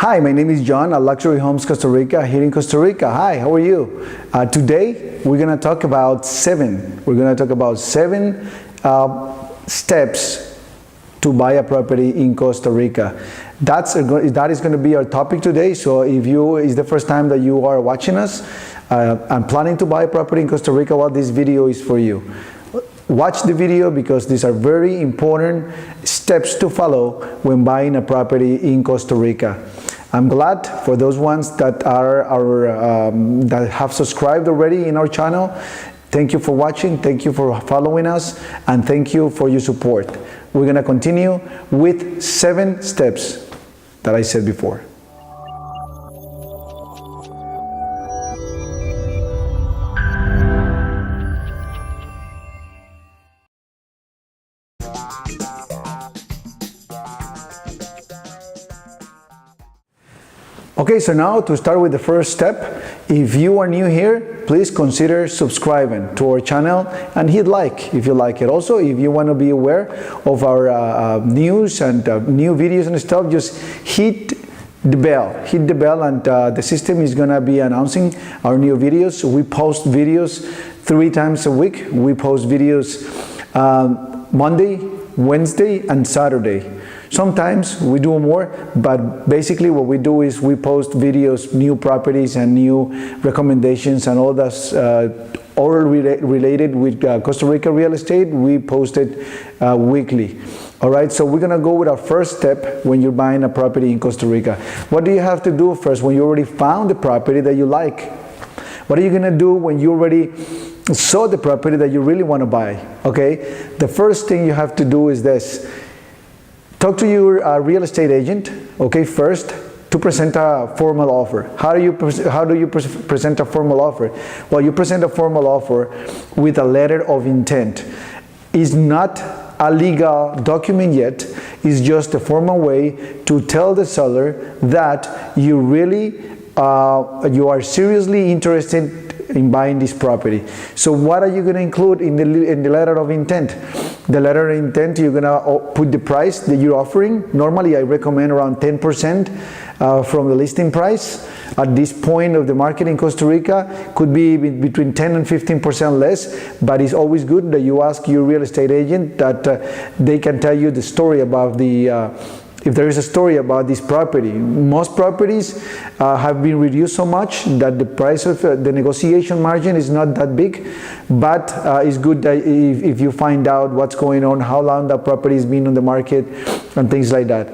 Hi, my name is John at Luxury Homes Costa Rica, here in Costa Rica. Hi, how are you? Today we're going to talk about seven steps to buy a property in Costa Rica. That is going to be our topic today. So if it's the first time that you are watching us, I'm planning to buy a property in Costa Rica, well, this video is for you. Watch the video because these are very important steps to follow when buying a property in Costa Rica. I'm glad for those ones that that have subscribed already in our channel. Thank you for watching, thank you for following us, and thank you for your support. We're going to continue with 7 steps that I said before. Okay, so now to start with the first step, if you are new here, please consider subscribing to our channel and hit like if you like it. Also, if you want to be aware of our news and new videos and stuff, just hit the bell and the system is going to be announcing our new videos. We post videos 3 times a week. We post videos Monday, Wednesday, and Saturday. Sometimes we do more, but basically what we do is we post videos, new properties and new recommendations and all that's all related with Costa Rica real estate. We post it weekly. All right, so we're gonna go with our first step when you're buying a property in Costa Rica. What do you have to do first when you already found the property that you like? What are you gonna do when you already saw the property that you really want to buy? Okay, the first thing you have to do is this. Talk to your real estate agent, okay, first to present a formal offer. How do you present a formal offer? Well, you present a formal offer with a letter of intent. It's not a legal document yet. It's just a formal way to tell the seller that you really you are seriously interested in buying this property. So what are you going to include in the letter of intent? The letter of intent, you're going to put the price that you're offering. Normally I recommend around 10% from the listing price. At this point of the market in Costa Rica, could be between 10 and 15% less, but it's always good that you ask your real estate agent that they can tell you the story about if there is a story about this property. Most properties have been reduced so much that the price of the negotiation margin is not that big, but it's good that if you find out what's going on, how long that property has been on the market, and things like that.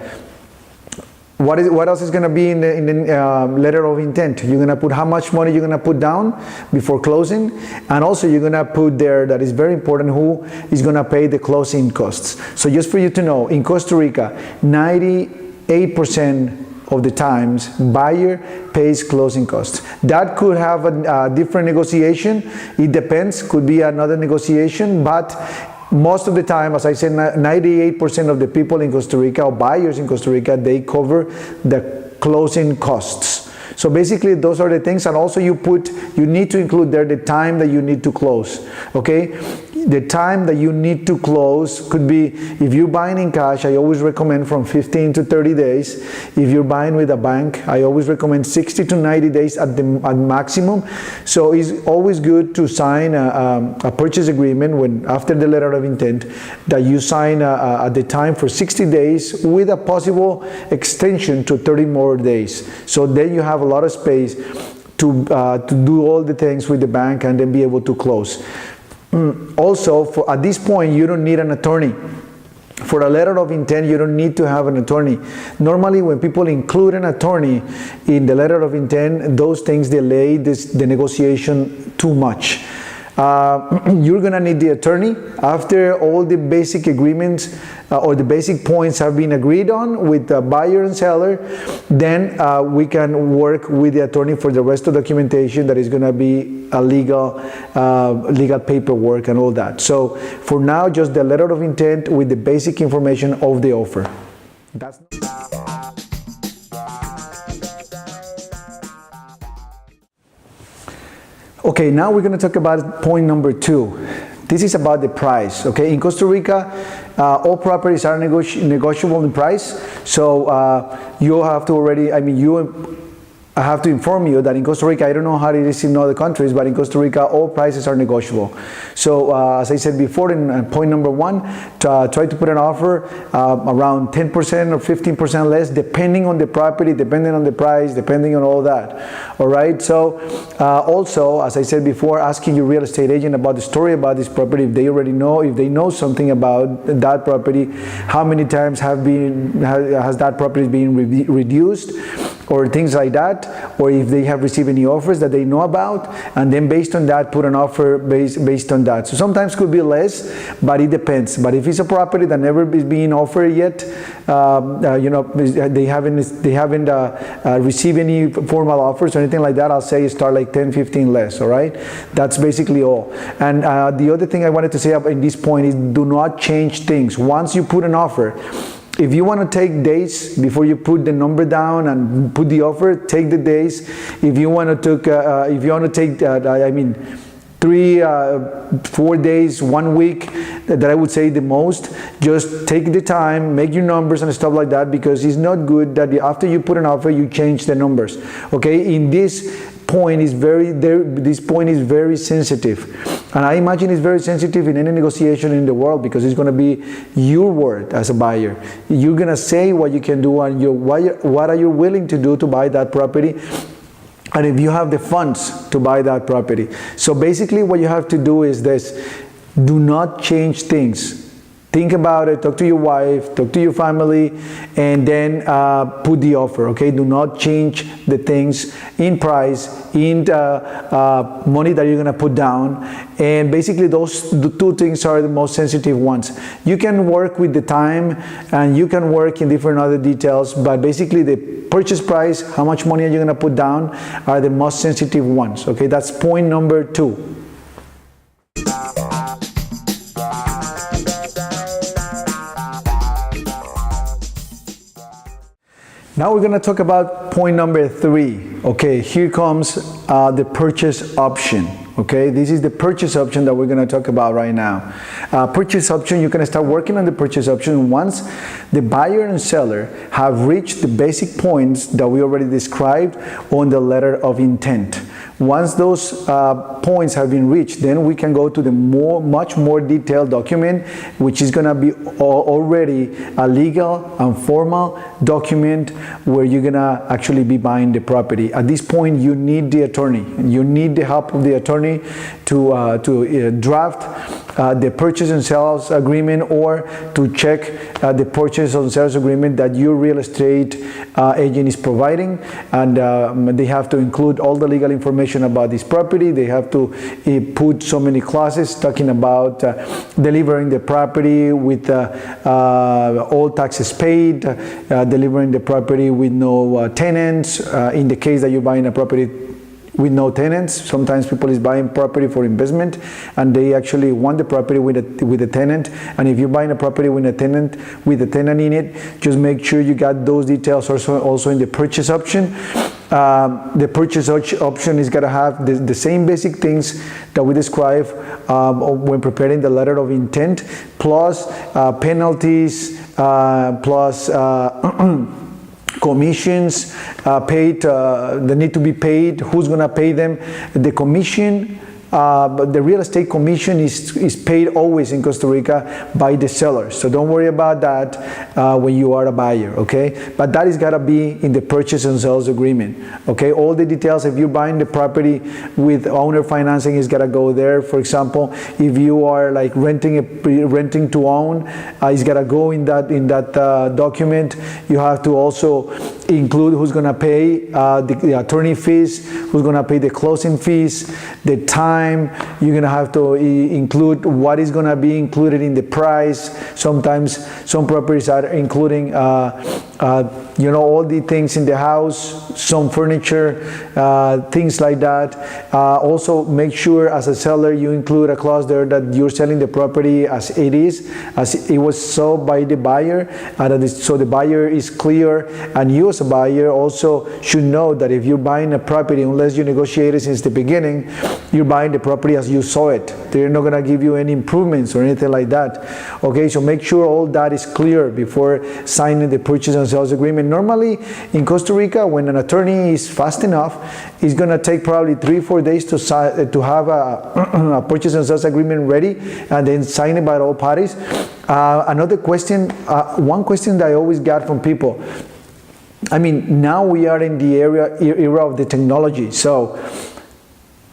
What else is going to be in the letter of intent? You're going to put how much money you're going to put down before closing, and also you're going to put there, that is very important, who is going to pay the closing costs. So just for you to know, in Costa Rica, 98% of the times buyer pays closing costs. That could have a different negotiation. It depends, could be another negotiation, but most of the time, as I said, 98% of the people in Costa Rica, or buyers in Costa Rica, they cover the closing costs. So basically those are the things, and also you need to include there the time that you need to close, okay? The time that you need to close could be, if you're buying in cash, I always recommend from 15 to 30 days. If you're buying with a bank, I always recommend 60 to 90 days at maximum. So it's always good to sign a purchase agreement after the letter of intent, that you sign at the time for 60 days with a possible extension to 30 more days. So then you have a lot of space to do all the things with the bank and then be able to close. Also, at this point, you don't need an attorney. For a letter of intent, you don't need to have an attorney. Normally, when people include an attorney in the letter of intent, those things delay the negotiation too much. You're going to need the attorney after all the basic agreements or the basic points have been agreed on with the buyer and seller. Then we can work with the attorney for the rest of the documentation that is going to be a legal paperwork and all that. So for now, just the letter of intent with the basic information of the offer. That's okay, now we're going to talk about point number 2. This is about the price. Okay, in Costa Rica, all properties are negotiable in price. So you have to already, I have to inform you that in Costa Rica, I don't know how it is in other countries, but in Costa Rica, all prices are negotiable. So as I said before, in point number 1, try to put an offer around 10% or 15% less, depending on the property, depending on the price, depending on all that. All right. So also, as I said before, asking your real estate agent about the story about this property, if they already know, if they know something about that property, how many times has that property been reduced, or things like that, or if they have received any offers that they know about, and then based on that put an offer based on that. So sometimes could be less, but it depends. But if it's a property that never is being offered yet, they haven't received any formal offers or anything like that, I'll say start like 10-15 less. All right, that's basically all. And the other thing I wanted to say up in this point is, do not change things once you put an offer. If you want to take days before you put the number down and put the offer, take the days. If you want to take 3, 4 days, 1 week, that I would say the most, just take the time, make your numbers and stuff like that, because it's not good that after you put an offer, you change the numbers. Okay, in this point is very sensitive, and I imagine it's very sensitive in any negotiation in the world, because it's going to be your word as a buyer. You're going to say what you can do and what are you willing to do to buy that property, and if you have the funds to buy that property. So basically what you have to do is this: do not change things. Think about it, talk to your wife, talk to your family, and then put the offer, okay? Do not change the things in price, in money that you're gonna put down, and basically the 2 things are the most sensitive ones. You can work with the time, and you can work in different other details, but basically the purchase price, how much money are you gonna put down, are the most sensitive ones, okay? That's point number 2. Now we're going to talk about point number 3. Okay, here comes the purchase option. Okay, this is the purchase option that we're going to talk about right now. Purchase option, you can start working on the purchase option once the buyer and seller have reached the basic points that we already described on the letter of intent. Once those points have been reached, then we can go to the much more detailed document, which is going to be already a legal and formal document where you're going to actually be buying the property. At this point, you need the attorney. You need the help of the attorney to draft the purchase and sales agreement, or to check the purchase and sales agreement that your real estate agent is providing, and they have to include all the legal information about this property. They have to put so many clauses talking about delivering the property with all taxes paid, delivering the property with no tenants, in the case that you're buying a property with no tenants. Sometimes people is buying property for investment, and they actually want the property with a tenant. And if you're buying a property with a tenant in it, just make sure you got those details also in the purchase option. The purchase option is going to have the same basic things that we describe when preparing the letter of intent, plus penalties, plus commissions paid, that need to be paid, who's going to pay them. The commission, the real estate commission is paid always in Costa Rica by the seller. So don't worry about that when you are a buyer, okay? But that is got to be in the purchase and sales agreement, okay? All the details, if you're buying the property with owner financing, is got to go there. For example, if you are like renting to own, it's got to go in that document. You have to also include who's going to pay the attorney fees, who's going to pay the closing fees, the time. You're going to have to include what is going to be included in the price. Sometimes some properties are including all the things in the house, some furniture, things like that. Also make sure as a seller you include a clause there that you're selling the property as it was sold by the buyer, so the buyer is clear, and you as a buyer also should know that if you're buying a property, unless you negotiated since the beginning, you're buying the property as you saw it. They're not going to give you any improvements or anything like that. Okay, so make sure all that is clear before signing the purchase and sales agreement. Normally in Costa Rica, when an attorney is fast enough, it's going to take probably 3-4 days to have a purchase and sales agreement ready and then sign it by all parties. Another question, one question that I always got from people, I mean, now we are in the era of the technology, so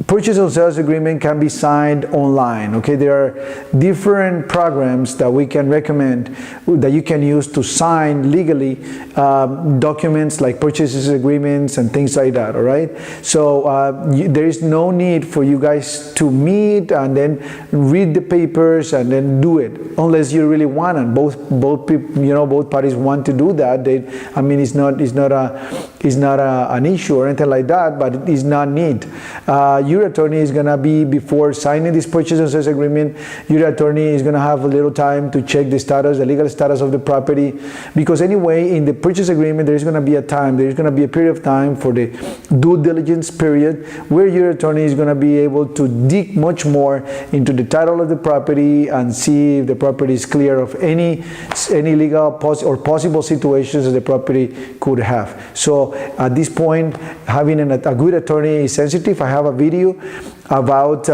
purchase and sales agreement can be signed online. Okay, there are different programs that we can recommend that you can use to sign legally documents like purchases agreements and things like that. All right, so there is no need for you guys to meet and then read the papers and then do it, unless you really want it. Both people, you know, both parties want to do that. I mean, it's not an issue or anything like that, but it is not need. Your attorney is going to be, before signing this purchase and sales agreement, your attorney is going to have a little time to check the status, the legal status of the property, because anyway, in the purchase agreement, there's going to be a time, there's going to be a period of time for the due diligence period where your attorney is going to be able to dig much more into the title of the property and see if the property is clear of any legal or possible situations that the property could have. So at this point, having a good attorney is sensitive. I have a video about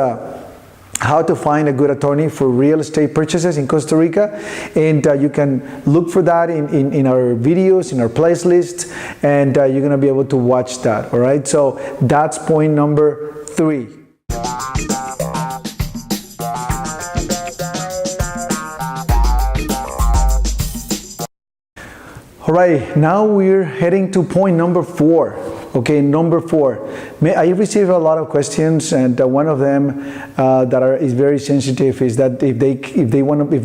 how to find a good attorney for real estate purchases in Costa Rica, and you can look for that in our videos, in our playlist, and you're going to be able to watch that. All right, so that's point number 3. All right, now we're heading to point number 4. Okay, number 4. I receive a lot of questions, and one of them is very sensitive is that if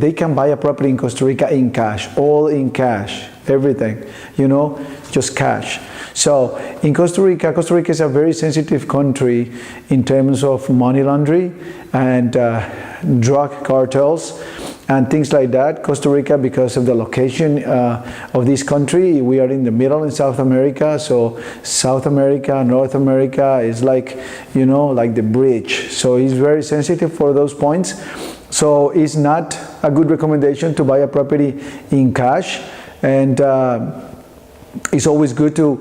they can buy a property in Costa Rica in cash, all in cash, everything, you know, just cash. So in Costa Rica is a very sensitive country in terms of money laundering and drug cartels and things like that. Costa Rica, because of the location of this country, we are in the middle in South America, so South America, North America is like, you know, like the bridge. So it's very sensitive for those points. So it's not a good recommendation to buy a property in cash, and it's always good to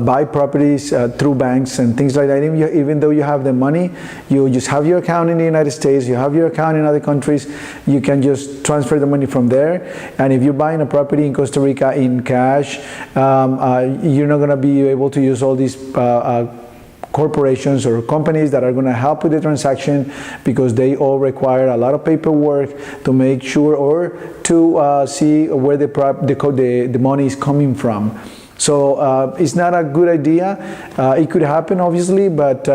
buy properties through banks and things like that. Even though you have the money, you just have your account in the United States, you have your account in other countries, you can just transfer the money from there. And if you're buying a property in Costa Rica in cash, you're not going to be able to use all these corporations or companies that are going to help with the transaction, because they all require a lot of paperwork to make sure or to see where the money is coming from. So it's not a good idea. It could happen, obviously, but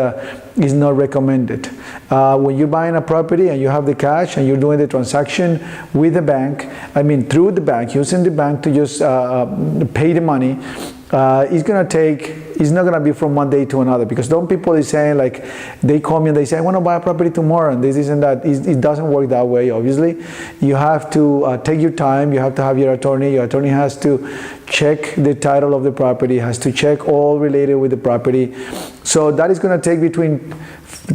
it's not recommended. When you're buying a property and you have the cash and you're doing the transaction with the bank, I mean through the bank, using the bank to just pay the money, it's not going to be from one day to another, because some people is saying, like, they call me and they say, I want to buy a property tomorrow, and this and that. It doesn't work that way, obviously. You have to take your time. You have to have your attorney has to check the title of the property, has to check all related with the property. So that is going to take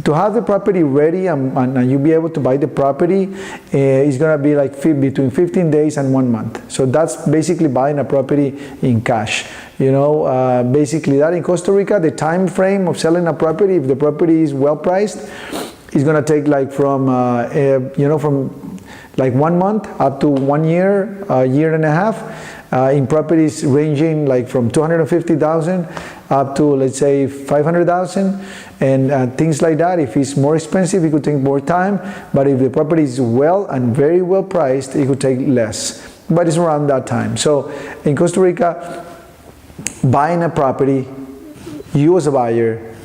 to have the property ready and you be able to buy the property, is going to be like between 15 days and 1 month. So that's basically buying a property in cash. You know, basically that. In Costa Rica, the time frame of selling a property, if the property is well priced, is going to take like from like 1 month up to 1 year, a year and a half. In properties ranging like from 250,000 up to, let's say, 500,000, and things like that. If it's more expensive, it could take more time, but if the property is well and very well priced, it could take less, but it's around that time. So in Costa Rica, buying a property, you as a buyer,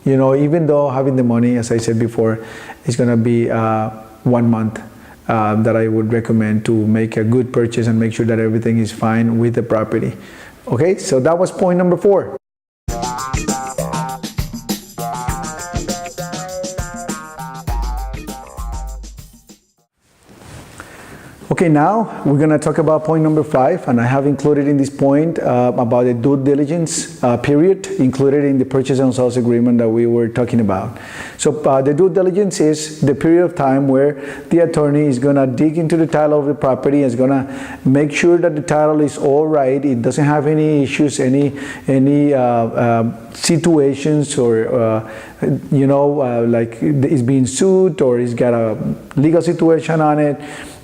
you know, even though having the money, as I said before, is going to be 1 month, that I would recommend to make a good purchase and make sure that everything is fine with the property. Okay, so that was point number 4. Okay, now we're going to talk about point number 5, and I have included in this point about the due diligence period included in the purchase and sales agreement that we were talking about. So the due diligence is the period of time where the attorney is going to dig into the title of the property, is going to make sure that the title is all right, it doesn't have any issues, any situations, or like it's being sued, or it's got a legal situation on it.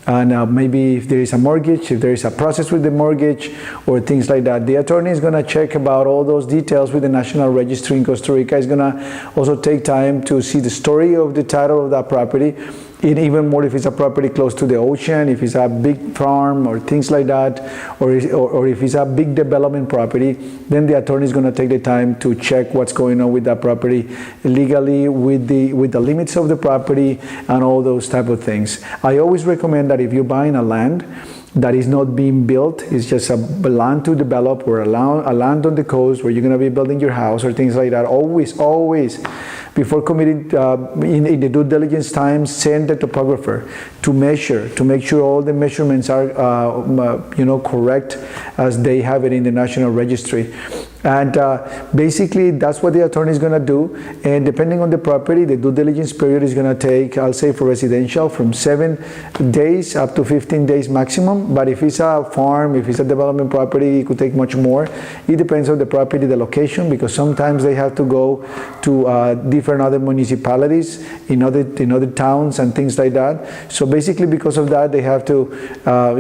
And maybe if there is a mortgage, if there is a process with the mortgage, or things like that. The attorney is going to check about all those details with the National Registry in Costa Rica. Is going to also take time to see the story of the title of that property, and even more if it's a property close to the ocean, if it's a big farm or things like that, or if it's a big development property, then the attorney is going to take the time to check what's going on with that property legally, with the limits of the property and all those type of things. I always recommend that if you're buying a land that is not being built, it's just a land to develop, or a land on the coast where you're going to be building your house or things like that, always before committing in the due diligence time, send the topographer to measure, to make sure all the measurements are correct as they have it in the National Registry. And basically that's what the attorney is going to do. And depending on the property, the due diligence period is going to take, I'll say for residential, from 7 days up to 15 days maximum. But if it's a farm, if it's a development property, it could take much more. It depends on the property, the location, because sometimes they have to go to different other municipalities in other towns and things like that. So basically because of that, they have to,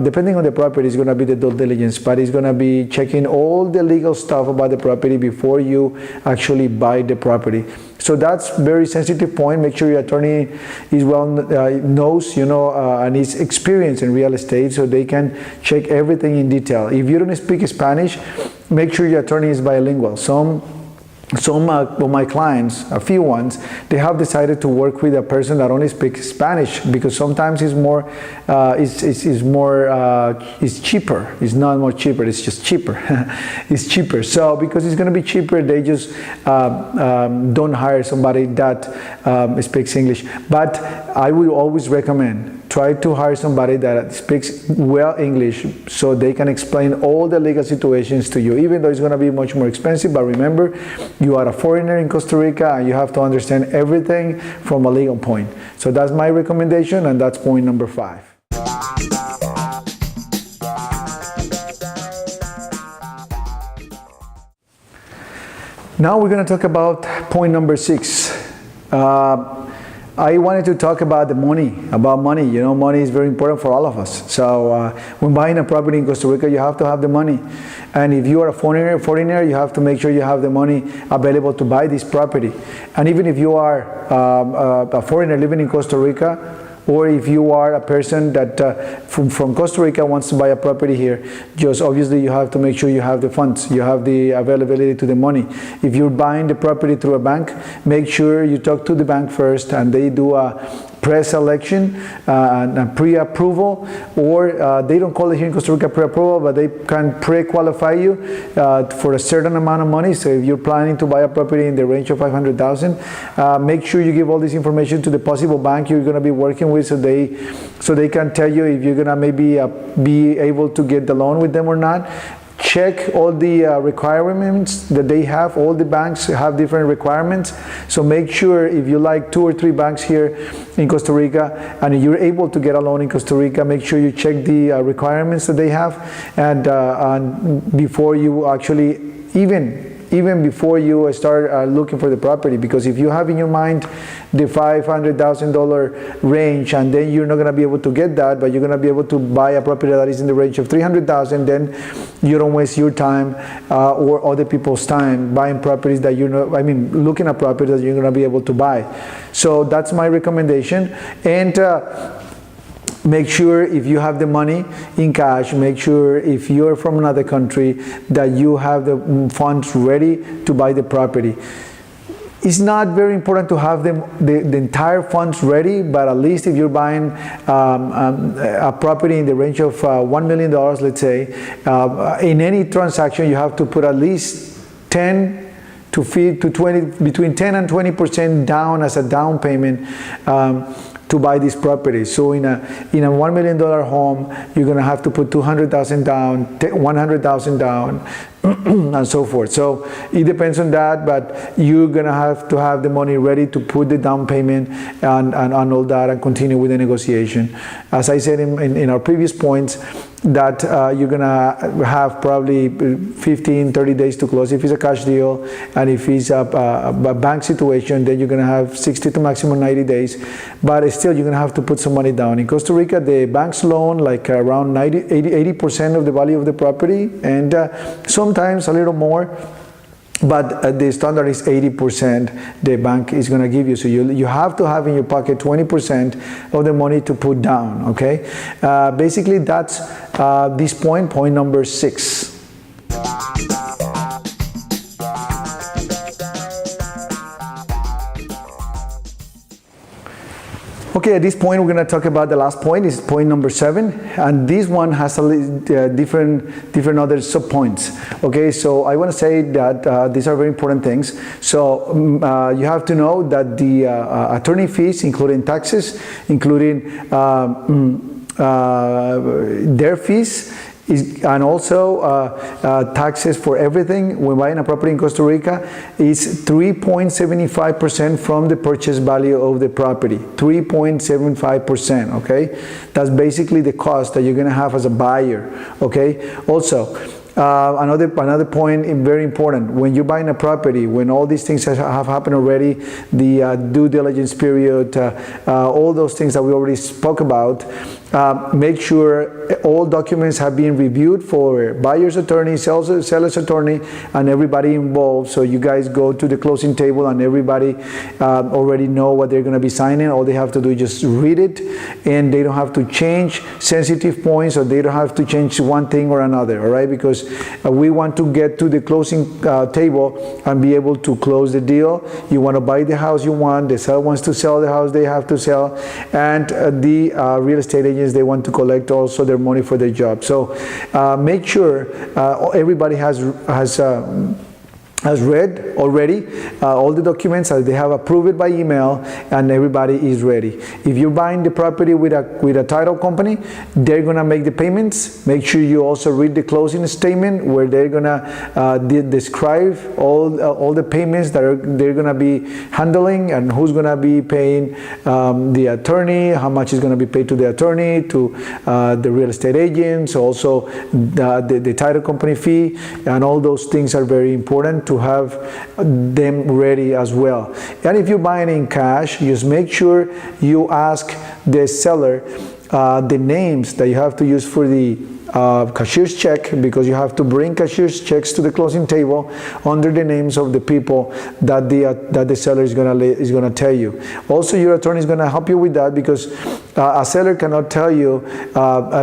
depending on the property, it's going to be the due diligence, but it's going to be checking all the legal stuff about the property before you actually buy the property. So that's very sensitive point. Make sure your attorney is knows, and is experienced in real estate, so they can check everything in detail. If you don't speak Spanish, make sure your attorney is bilingual. Some of my clients, a few ones, they have decided to work with a person that only speaks Spanish, because sometimes it's cheaper. It's not more cheaper, it's just cheaper. It's cheaper. So because it's going to be cheaper, they just don't hire somebody that speaks English. But I will always recommend, try to hire somebody that speaks well English, so they can explain all the legal situations to you, even though it's going to be much more expensive. But remember, you are a foreigner in Costa Rica, and you have to understand everything from a legal point. So that's my recommendation, and that's point number 5. Now we're going to talk about point number 6. I wanted to talk about money. Money is very important for all of us. So when buying a property in Costa Rica, you have to have the money. And if you are a foreigner, you have to make sure you have the money available to buy this property. And even if you are a foreigner living in Costa Rica, or if you are a person that from Costa Rica wants to buy a property here, just obviously you have to make sure you have the funds, you have the availability to the money. If you're buying the property through a bank, make sure you talk to the bank first, and they do a pre-selection and pre-approval, or they don't call it here in Costa Rica pre-approval, but they can pre-qualify you for a certain amount of money. So if you're planning to buy a property in the range of $500,000, make sure you give all this information to the possible bank you're going to be working with, so they can tell you if you're going to maybe be able to get the loan with them or not. Check all the requirements that they have. All the banks have different requirements, so make sure if you like 2 or 3 banks here in Costa Rica and you're able to get a loan in Costa Rica, make sure you check the requirements that they have, and before you actually even before you start looking for the property. Because if you have in your mind the $500,000 range, and then you're not going to be able to get that, but you're going to be able to buy a property that is in the range of $300,000, then you don't waste your time or other people's time buying properties that looking at properties that you're going to be able to buy. So that's my recommendation. And make sure if you have the money in cash, make sure if you're from another country that you have the funds ready to buy the property. It's not very important to have the entire funds ready, but at least if you're buying a property in the range of $1 million, let's say, in any transaction you have to put at least 10 to 20, between 10 and 20% down as a down payment to buy this property. So in a $1 million home, you're going to have to put $200,000 down, $100,000 down, and so forth. So it depends on that, but you're going to have the money ready to put the down payment and all that, and continue with the negotiation. As I said in our previous points, that you're going to have probably 15, 30 days to close if it's a cash deal, and if it's a bank situation, then you're going to have 60 to maximum 90 days, but still you're going to have to put some money down. In Costa Rica, the banks loan like around 80% of the value of the property, and sometimes a little more, but the standard is 80% the bank is going to give you. So you have to have in your pocket 20% of the money to put down, okay? Basically, that's this point number 6. Okay, at this point we're going to talk about the last point. It's point number 7, and this one has a different other sub-points. Okay, so I want to say that these are very important things. So you have to know that the attorney fees, including taxes, including their fees, and also taxes for everything when buying a property in Costa Rica, is 3.75% from the purchase value of the property. 3.75%, okay? That's basically the cost that you're going to have as a buyer, okay? Also, another point, very important, when you're buying a property, when all these things have happened already, the due diligence period, all those things that we already spoke about, make sure all documents have been reviewed for buyer's attorney, seller's attorney, and everybody involved. So you guys go to the closing table and everybody already know what they're going to be signing. All they have to do is just read it, and they don't have to change sensitive points, or they don't have to change one thing or another, all right? Because we want to get to the closing table and be able to close the deal. You want to buy the house you want, the seller wants to sell the house they have to sell, and the real estate agents, they want to collect also their money for their job. So make sure everybody has read already all the documents, they have approved it by email, and everybody is ready. If you're buying the property with a title company, they're gonna make the payments. Make sure you also read the closing statement, where they're gonna describe all the payments that they're gonna be handling, and who's gonna be paying the attorney, how much is gonna be paid to the attorney, to the real estate agents, also the title company fee, and all those things are very important to have them ready as well. And if you're buying in cash, just make sure you ask the seller the names that you have to use for the cashier's check, because you have to bring cashier's checks to the closing table under the names of the people that the seller is gonna tell you. Also, your attorney is gonna help you with that, because a seller cannot tell you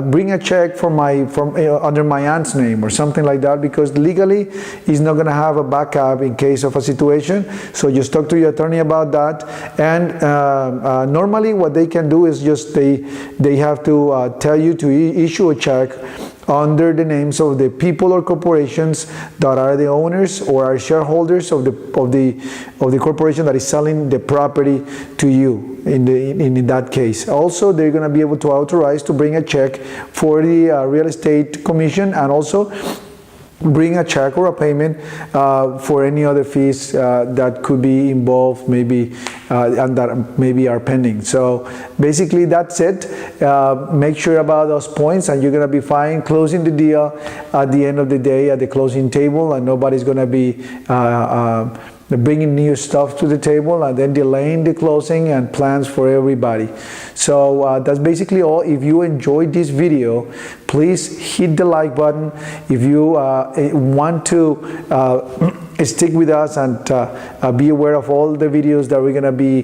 bring a check from under my aunt's name or something like that, because legally he's not gonna have a backup in case of a situation. So just talk to your attorney about that. And normally what they can do is just they have to tell you to issue a check under the names of the people or corporations that are the owners or are shareholders of the corporation that is selling the property to you in that case. Also, they're going to be able to authorize to bring a check for the real estate commission, and also bring a check or a payment for any other fees that could be involved, maybe and that maybe are pending. So basically that's it. Make sure about those points, and you're gonna be fine closing the deal at the end of the day at the closing table, and nobody's gonna be bringing new stuff to the table and then delaying the closing and plans for everybody. So that's basically all. If you enjoyed this video, please hit the like button. If you want to stick with us and be aware of all the videos that we're going to be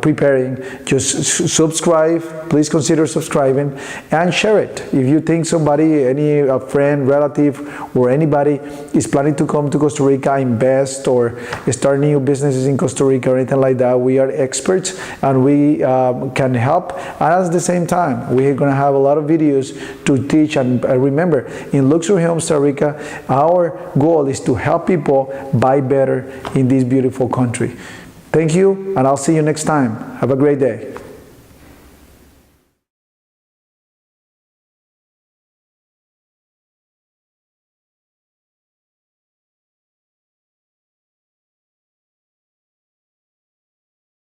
preparing, just subscribe. Please consider subscribing and share it. If you think somebody, any friend, relative, or anybody is planning to come to Costa Rica, invest, or start new businesses in Costa Rica or anything like that, we are experts and we can help. And at the same time, we're going to have a lot of videos to teach. And remember, in Luxury Homes Costa Rica, our goal is to help people buy better in this beautiful country. Thank you, and I'll see you next time. Have a great day.